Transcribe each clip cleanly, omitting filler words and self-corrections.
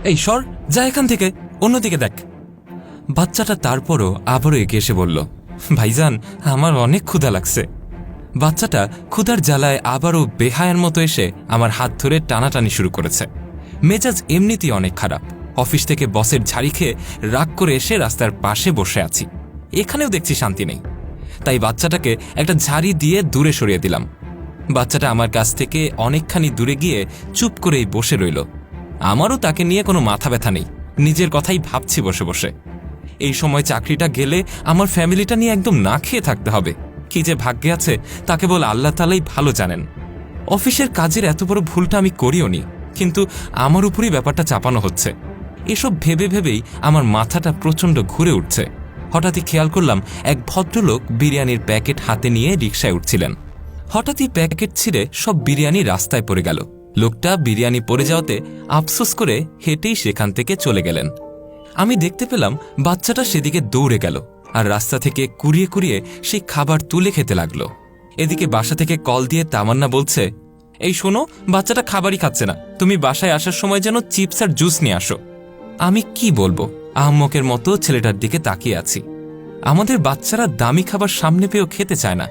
এই সর, যা এখান থেকে, অন্যদিকে দেখ। বাচ্চাটা তারপরও আবারও এগিয়ে এসে বলল, ভাইজান আমার অনেক ক্ষুধা লাগছে। বাচ্চাটা ক্ষুধার জ্বালায় আবারও বেহায়ের মতো এসে আমার হাত ধরে টানাটানি শুরু করেছে। মেজাজ এমনিতেই অনেক খারাপ। অফিস থেকে বসের ঝাড়ি খেয়ে রাগ করে এসে রাস্তার পাশে বসে আছি, এখানেও দেখছি শান্তি নেই। তাই বাচ্চাটাকে একটা ঝাড়ি দিয়ে দূরে সরিয়ে দিলাম। বাচ্চাটা আমার কাছ থেকে অনেকখানি দূরে গিয়ে চুপ করেই বসে রইল। আমারও তাকে নিয়ে কোনো মাথা ব্যথা নেই, নিজের কথাই ভাবছি বসে বসে। এই সময় চাকরিটা গেলে আমার ফ্যামিলিটা নিয়ে একদম না খেয়ে থাকতে হবে। কি যে ভাগ্যে আছে তা কেবল আল্লাহ তাআলাই ভালো জানেন। অফিসের কাজের এত বড় ভুলটা আমি করিও নি, কিন্তু আমার উপরই ব্যাপারটা চাপানো হচ্ছে। এসব ভেবে ভেবেই আমার মাথাটা প্রচণ্ড ঘুরে উঠছে। হঠাৎই খেয়াল করলাম এক ভদ্রলোক বিরিয়ানির প্যাকেট হাতে নিয়ে রিকশায় উঠছিলেন। হঠাৎই প্যাকেট ছিঁড়ে সব বিরিয়ানি রাস্তায় পড়ে গেল। লোকটা বিরিয়ানি পড়ে যাওয়াতে আফসোস করে হেঁটেই সেখান থেকে চলে গেলেন। আমি দেখতে পেলাম বাচ্চাটা সেদিকে দৌড়ে গেল আর রাস্তা থেকে কুড়িয়ে কুড়িয়ে সেই খাবার তুলে খেতে লাগলো। এদিকে বাসা থেকে কল দিয়ে তামান্না বলছে, এই শোনো, বাচ্চাটা খাবারই খাচ্ছে না, তুমি বাসায় আসার সময় যেন চিপস আর জুস নিয়ে আসো। আমি কি বলবো, আহম্মকের মতো ছেলেটার দিকে তাকিয়ে আছি। আমাদের বাচ্চারা দামি খাবার সামনে পেয়েও খেতে চায় না,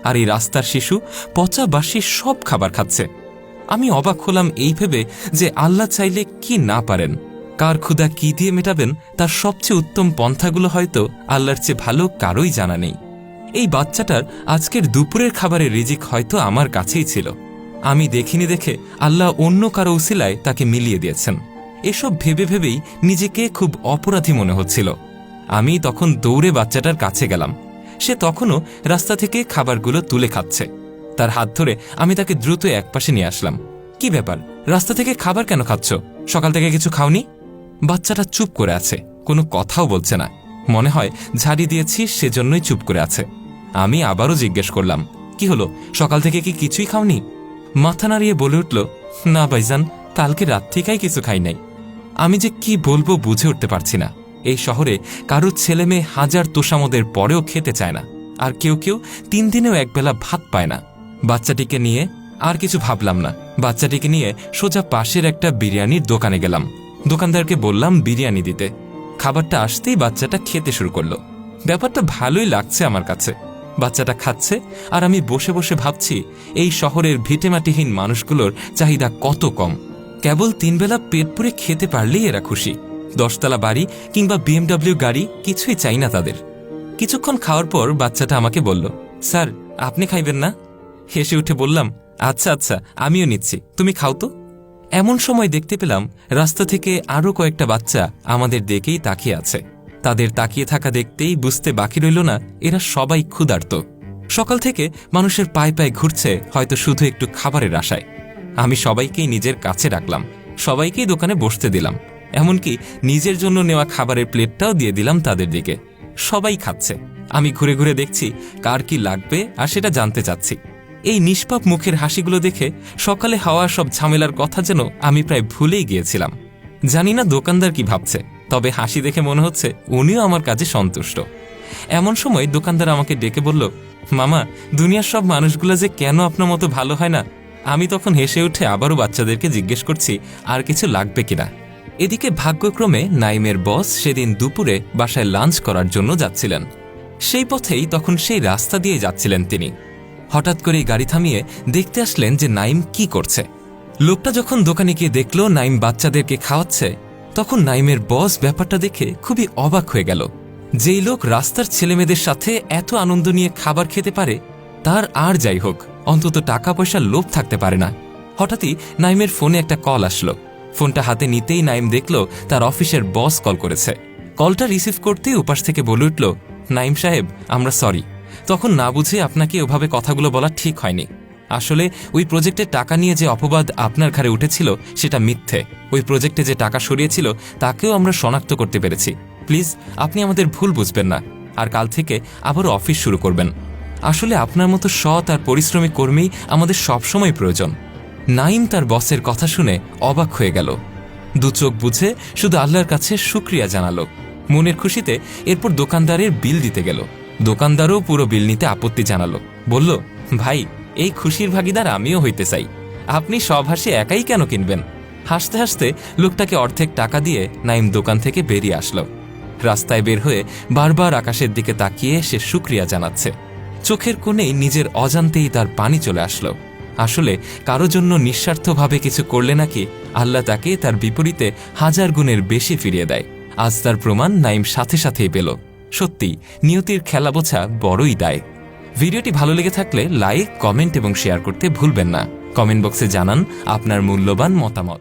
আর এই রাস্তার শিশু পচা বাসি সব খাবার খাচ্ছে। আমি অবাক হলাম এই ভেবে যে আল্লাহ চাইলে কি না পারেন। কার ক্ষুধা কি দিয়ে মেটাবেন তার সবচেয়ে উত্তম পন্থাগুলো হয়তো আল্লাহর চেয়ে ভালো কারোই জানা নেই। এই বাচ্চাটার আজকের দুপুরের খাবারের রিজিক হয়তো আমার কাছেই ছিল। আমি দেখিনি দেখে আল্লাহ অন্য কারো উসিলায় তাকে মিলিয়ে দিয়েছেন। এসব ভেবে ভেবেই নিজেকে খুব অপরাধী মনে হচ্ছিল। আমি তখন দৌড়ে বাচ্চাটার কাছে গেলাম। সে তখনও রাস্তা থেকে খাবারগুলো তুলে খাচ্ছে। তার হাত ধরে আমি তাকে দ্রুত একপাশে নিয়ে আসলাম। কি ব্যাপার, রাস্তা থেকে খাবার কেন খাচ্ছ? সকাল থেকে কিছু খাওনি? বাচ্চাটা চুপ করে আছে, কোনো কথাও বলছে না। মনে হয় ঝাড়ি দিয়েছি সেজন্যই চুপ করে আছে। আমি আবারও জিজ্ঞেস করলাম, কি হলো, সকাল থেকে কি কিছুই খাওনি? মাথা নাড়িয়ে বলে উঠল, না ভাইজান, কালকে রাত থেকেই কিছু খাই নাই। আমি যে কি বলবো বুঝে উঠতে পারছি না। এই শহরে কারো ছেলে মেয়ে হাজার তোষামদের পরেও খেতে চায় না, আর কেউ কেউ 3 দিনেও একবেলা ভাত পায় না। বাচ্চাটিকে নিয়ে আর কিছু ভাবলাম না। বাচ্চাটিকে নিয়ে সোজা পাশের একটা বিরিয়ানির দোকানে গেলাম। দোকানদারকে বললাম বিরিয়ানি দিতে। খাবারটা আসতেই বাচ্চাটা খেতে শুরু করলো। ব্যাপারটা ভালোই লাগছে আমার কাছে। বাচ্চাটা খাচ্ছে আর আমি বসে বসে ভাবছি এই শহরের ভিটেমাটিহীন মানুষগুলোর চাহিদা কত কম। কেবল 3 বেলা পেট পুরে খেতে পারলেই এরা খুশি। 10 তলা বাড়ি কিংবা BMW গাড়ি কিছুই চাই না তাদের। কিছুক্ষণ খাওয়ার পর বাচ্চাটা আমাকে বলল, স্যার আপনি খাইবেন না? হেসে উঠে বললাম, আচ্ছা আচ্ছা, আমিও নিচ্ছি, তুমি খাও তো। এমন সময় দেখতে পেলাম রাস্তা থেকে আরও কয়েকটা বাচ্চা আমাদের দিকেই তাকিয়ে আছে। তাদের তাকিয়ে থাকা দেখতেই বুঝতে বাকি রইল না এরা সবাই ক্ষুধার্ত। সকাল থেকে মানুষের পায়ে পায়ে ঘুরছে হয়তো শুধু একটু খাবারের আশায়। আমি সবাইকেই নিজের কাছে রাখলাম, সবাইকেই দোকানে বসতে দিলাম, এমনকি নিজের জন্য নেওয়া খাবারের প্লেটটাও দিয়ে দিলাম তাদের দিকে। সবাই খাচ্ছে। আমি ঘুরে ঘুরে দেখছি কার কি লাগবে আর সেটা জানতে চাচ্ছি। এই নিষ্পাপ মুখের হাসিগুলো দেখে সকালে হওয়া সব ঝামেলার কথা যেন আমি প্রায় ভুলেই গিয়েছিলাম। জানি না দোকানদার কি ভাবছে, তবে হাসি দেখে মনে হচ্ছে উনিও আমার কাজে সন্তুষ্ট। এমন সময় দোকানদার আমাকে ডেকে বলল, মামা, দুনিয়ার সব মানুষগুলো যে কেন আপনার মতো ভালো হয় না। আমি তখন হেসে উঠে আবারও বাচ্চাদেরকে জিজ্ঞেস করছি আর কিছু লাগবে কিনা। এদিকে ভাগ্যক্রমে নাইমের বস সেদিন দুপুরে বাসায় লাঞ্চ করার জন্য যাচ্ছিলেন। সেই পথেই তখন সেই রাস্তা দিয়ে যাচ্ছিলেন তিনি। হঠাৎ করেই গাড়ি থামিয়ে দেখতে আসলেন যে নাইম কি করছে। লোকটা যখন দোকানে গিয়ে দেখল নাইম বাচ্চাদেরকে খাওয়াচ্ছে, তখন নাইমের বস ব্যাপারটা দেখে খুবই অবাক হয়ে গেল। যেই লোক রাস্তার ছেলেমেয়েদের সাথে এত আনন্দ নিয়ে খাবার খেতে পারে, তার আর যাই হোক অন্তত টাকা পয়সার লোভ থাকতে পারে না। হঠাৎই নাইমের ফোনে একটা কল আসলো। ফোনটা হাতে নিতেই নাইম দেখল তার অফিসের বস কল করেছে। কলটা রিসিভ করতেই উপাস থেকে বলে উঠল, নাইম সাহেব, আমরা সরি। তখন না বুঝে আপনাকে ওভাবে কথাগুলো বলা ঠিক হয়নি। আসলে ওই প্রজেক্টের টাকা নিয়ে যে অপবাদ আপনার ঘাড়ে উঠেছিল সেটা মিথ্যে। ওই প্রজেক্টে যে টাকা সরিয়েছিল তাকেও আমরা শনাক্ত করতে পেরেছি। প্লিজ আপনি আমাদের ভুল বুঝবেন না, আর কাল থেকে আবারও অফিস শুরু করবেন। আসলে আপনার মতো সৎ আর পরিশ্রমী কর্মী আমাদের সবসময় প্রয়োজন। নাইম তার বসের কথা শুনে অবাক হয়ে গেল। দু চোখ বুঝে শুধু আল্লাহর কাছে শুকরিয়া জানালো। মনের খুশিতে এরপর দোকানদারের বিল দিতে গেল। দোকানদারও পুরো বিল নিতে আপত্তি জানালো। বলল, ভাই, এই খুশির ভাগিদার আমিও হইতে চাই। আপনি সব হাসি একাই কেন কিনবেন? হাসতে হাসতে লোকটাকে অর্ধেক টাকা দিয়ে নাইম দোকান থেকে বেরিয়ে আসলো। রাস্তায় বের হয়ে বারবার আকাশের দিকে তাকিয়ে সে শুকরিয়া জানাচ্ছে। চোখের কোণেই নিজের অজান্তেই তার পানি চলে আসলো। আসলে কারো জন্য নিঃস্বার্থভাবে কিছু করলে নাকি আল্লাহ তাকে তার বিপরীতে 1000 গুণের বেশি ফিরিয়ে দেয়। আজ তার প্রমাণ নাইম সাথে সাথেই পেল। সত্যি নিয়তির খেলা বোঝা বড়ই দায়। ভিডিওটি ভালো লেগে থাকলে লাইক, কমেন্ট এবং শেয়ার করতে ভুলবেন না। কমেন্ট বক্সে জানান আপনার মূল্যবান মতামত।